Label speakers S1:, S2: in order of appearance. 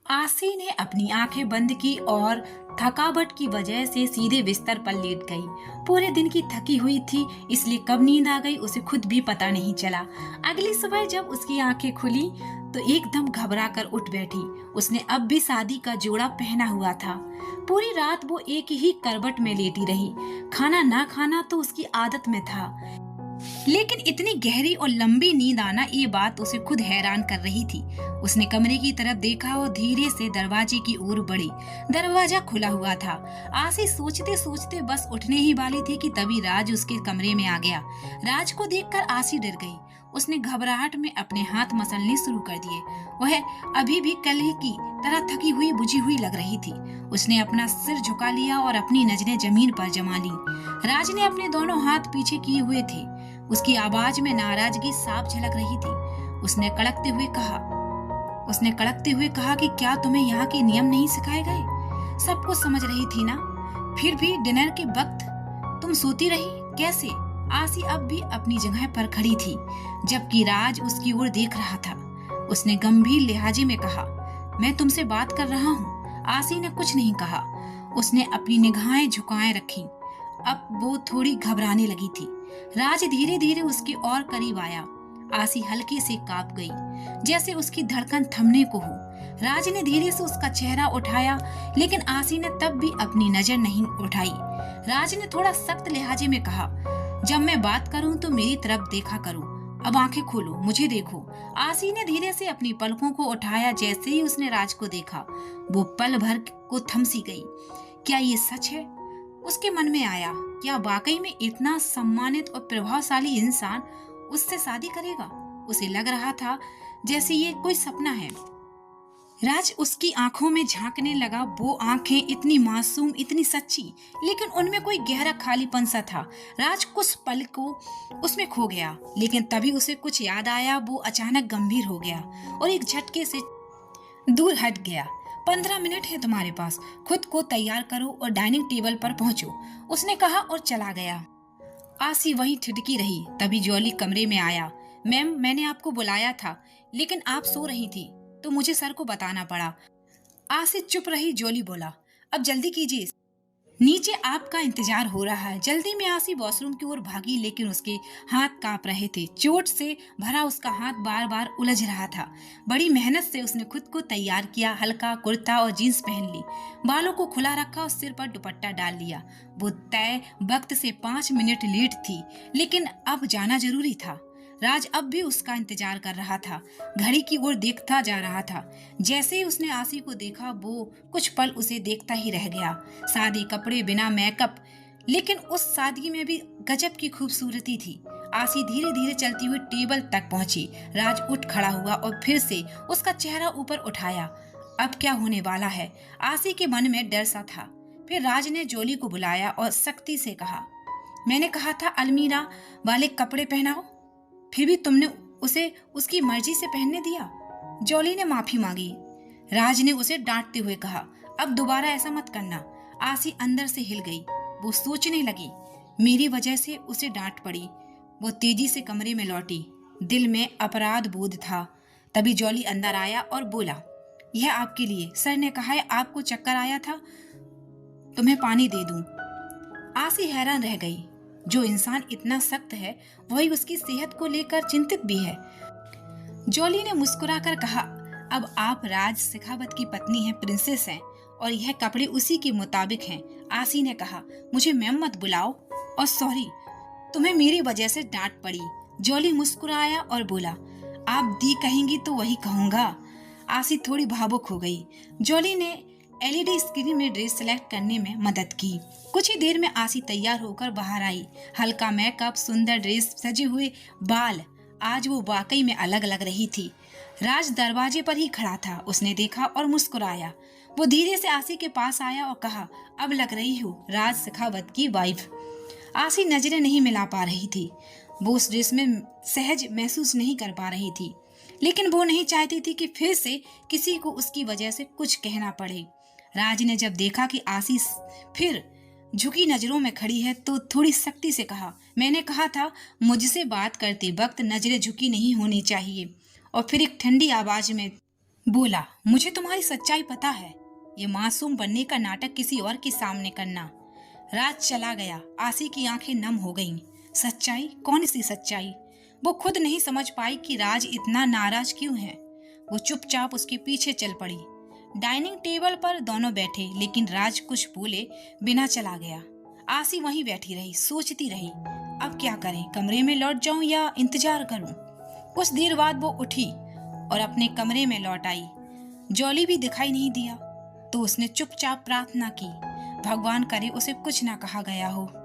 S1: आसी ने अपनी आंखें बंद की और थकावट की वजह से सीधे बिस्तर पर लेट गई। पूरे दिन की थकी हुई थी, इसलिए कब नींद आ गई उसे खुद भी पता नहीं चला। अगली सुबह जब उसकी आंखें खुली तो एकदम घबरा कर उठ बैठी। उसने अब भी शादी का जोड़ा पहना हुआ था। पूरी रात वो एक ही करवट में लेटी रही। खाना ना खाना तो उसकी आदत में था, लेकिन इतनी गहरी और लंबी नींद आना ये बात उसे खुद हैरान कर रही थी। उसने कमरे की तरफ देखा और धीरे से दरवाजे की ओर बढ़ी। दरवाजा खुला हुआ था। आसी सोचते सोचते बस उठने ही वाली थी कि तभी राज उसके कमरे में आ गया। राज को देखकर आसी डर गई। उसने घबराहट में अपने हाथ मसलने शुरू कर दिए। वह अभी भी कल ही की तरह थकी हुई बुझी हुई लग रही थी। उसने अपना सिर झुका लिया और अपनी नजरें जमीन पर जमा ली। राज ने अपने दोनों हाथ पीछे किए हुए थे। उसकी आवाज में नाराजगी साफ झलक रही थी। उसने कड़कते हुए कहा कि क्या तुम्हें यहाँ के नियम नहीं सिखाए गए? सब कुछ समझ रही थी ना, फिर भी डिनर के वक्त तुम सोती रही कैसे? आसी अब भी अपनी जगह पर खड़ी थी, जबकि राज उसकी ओर देख रहा था। उसने गंभीर लहजे में कहा, मैं तुमसे बात कर रहा हूँ। आसी ने कुछ नहीं कहा। उसने अपनी निगाहें झुकाए रखी। अब वो थोड़ी घबराने लगी थी। राज धीरे धीरे उसके और करीब आया। आसी हल्के से कांप गई, जैसे उसकी धड़कन थमने को हो। राज ने धीरे से उसका चेहरा उठाया, लेकिन आसी ने तब भी अपनी नजर नहीं उठाई। राज ने थोड़ा सख्त लहजे में कहा, जब मैं बात करूं तो मेरी तरफ देखा करो। अब आंखें खोलो, मुझे देखो। आसी ने धीरे से अपनी पलकों को उठाया। जैसे ही उसने राज को देखा, वो पल भर को थमसी गई। क्या ये सच है? उसके मन में आया। क्या वाकई में इतना सम्मानित और प्रभावशाली इंसान उससे शादी करेगा? उसे लग रहा था जैसे ये कोई सपना है। राज उसकी आंखों में झांकने लगा। वो आंखें इतनी मासूम, इतनी सच्ची, लेकिन उनमें कोई गहरा खालीपन सा था। राज कुछ पल को उसमें खो गया, लेकिन तभी उसे कुछ याद आया। वो अचानक गंभीर हो गया और एक झटके से दूर हट गया। 15 मिनट है तुम्हारे पास, खुद को तैयार करो और डाइनिंग टेबल पर पहुंचो, उसने कहा और चला गया। आसी वहीं ठिठकी रही। तभी जॉली कमरे में आया। मैम, मैंने आपको बुलाया था, लेकिन आप सो रही थी तो मुझे सर को बताना पड़ा। आसी चुप रही। जॉली बोला, अब जल्दी कीजिए, नीचे आपका इंतजार हो रहा है। जल्दी में आसी वॉशरूम की ओर भागी, लेकिन उसके हाथ कांप रहे थे। चोट से भरा उसका हाथ बार बार उलझ रहा था। बड़ी मेहनत से उसने खुद को तैयार किया। हल्का कुर्ता और जींस पहन ली, बालों को खुला रखा और सिर पर दुपट्टा डाल लिया। वो तय वक्त से 5 मिनट लेट थी, लेकिन अब जाना जरूरी था। राज अब भी उसका इंतजार कर रहा था, घड़ी की ओर देखता जा रहा था। जैसे ही उसने आसी को देखा, वो कुछ पल उसे देखता ही रह गया। सादे कपड़े, बिना मेकअप, लेकिन उस सादगी में भी गजब की खूबसूरती थी। आसी धीरे धीरे चलती हुई टेबल तक पहुंची। राज उठ खड़ा हुआ और फिर से उसका चेहरा ऊपर उठाया। अब क्या होने वाला है? आसी के मन में डर सा था। फिर राज ने जॉली को बुलाया और सख्ती से कहा, मैंने कहा था अलमीरा वाले कपड़े पहनाओ, फिर भी तुमने उसे उसकी मर्जी से पहनने दिया। जॉली ने माफी मांगी। राज ने उसे डांटते हुए कहा, अब दोबारा ऐसा मत करना। आसी अंदर से हिल गई। वो सोचने लगी, मेरी वजह से उसे डांट पड़ी। वो तेजी से कमरे में लौटी। दिल में अपराध बोध था। तभी जॉली अंदर आया और बोला, यह आपके लिए, सर ने कहा है आपको चक्कर आया था, तुम्हें पानी दे दूं। आसी हैरान रह गई। जो इंसान इतना सख्त है, वही उसकी सेहत को लेकर चिंतित भी है। जॉली ने मुस्कुराकर कहा, अब आप राज शेखावत की पत्नी हैं, प्रिंसेस हैं, और यह कपड़े उसी के मुताबिक हैं। आसी ने कहा, मुझे मैम मत बुलाओ, और सॉरी, तुम्हें मेरी वजह से डांट पड़ी। जॉली मुस्कुराया और बोला, आप दी कहेंगी तो वही कहूंगा। आसी थोड़ी भावुक हो गई। जॉली ने एलईडी स्क्रीन में ड्रेस सेलेक्ट करने में मदद की। कुछ ही देर में आसी तैयार होकर बाहर आई। हल्का मेकअप, सुंदर ड्रेस, सजे हुए बाल, आज वो वाकई में अलग लग रही थी। राज दरवाजे पर ही खड़ा था। उसने देखा और मुस्कुराया। वो धीरे से आसी के पास आया और कहा, अब लग रही हो राज शेखावत की वाइफ। आसी नजरें नहीं मिला पा रही थी। वो उस ड्रेस में सहज महसूस नहीं कर पा रही थी, लेकिन वो नहीं चाहती थी कि फिर से किसी को उसकी वजह से कुछ कहना पड़े। राज ने जब देखा कि आसी फिर झुकी नजरों में खड़ी है, तो थोड़ी सख्ती से कहा, मैंने कहा था मुझसे बात करते वक्त नजरें झुकी नहीं होनी चाहिए। और फिर एक ठंडी आवाज में बोला, मुझे तुम्हारी सच्चाई पता है। ये मासूम बनने का नाटक किसी और के सामने करना। राज चला गया। आसी की आंखें नम हो गईं। सच्चाई? कौन सी सच्चाई? वो खुद नहीं समझ पाई कि राज इतना नाराज क्यों है। वो चुपचाप उसके पीछे चल पड़ी। डाइनिंग टेबल पर दोनों बैठे, लेकिन राज कुछ बोले बिना चला गया। आसी वहीं बैठी रही, सोचती रही, अब क्या करें? कमरे में लौट जाऊं या इंतजार करूं? कुछ देर बाद वो उठी और अपने कमरे में लौट आई। जॉली भी दिखाई नहीं दिया, तो उसने चुपचाप प्रार्थना की, भगवान करे उसे कुछ ना कहा गया हो।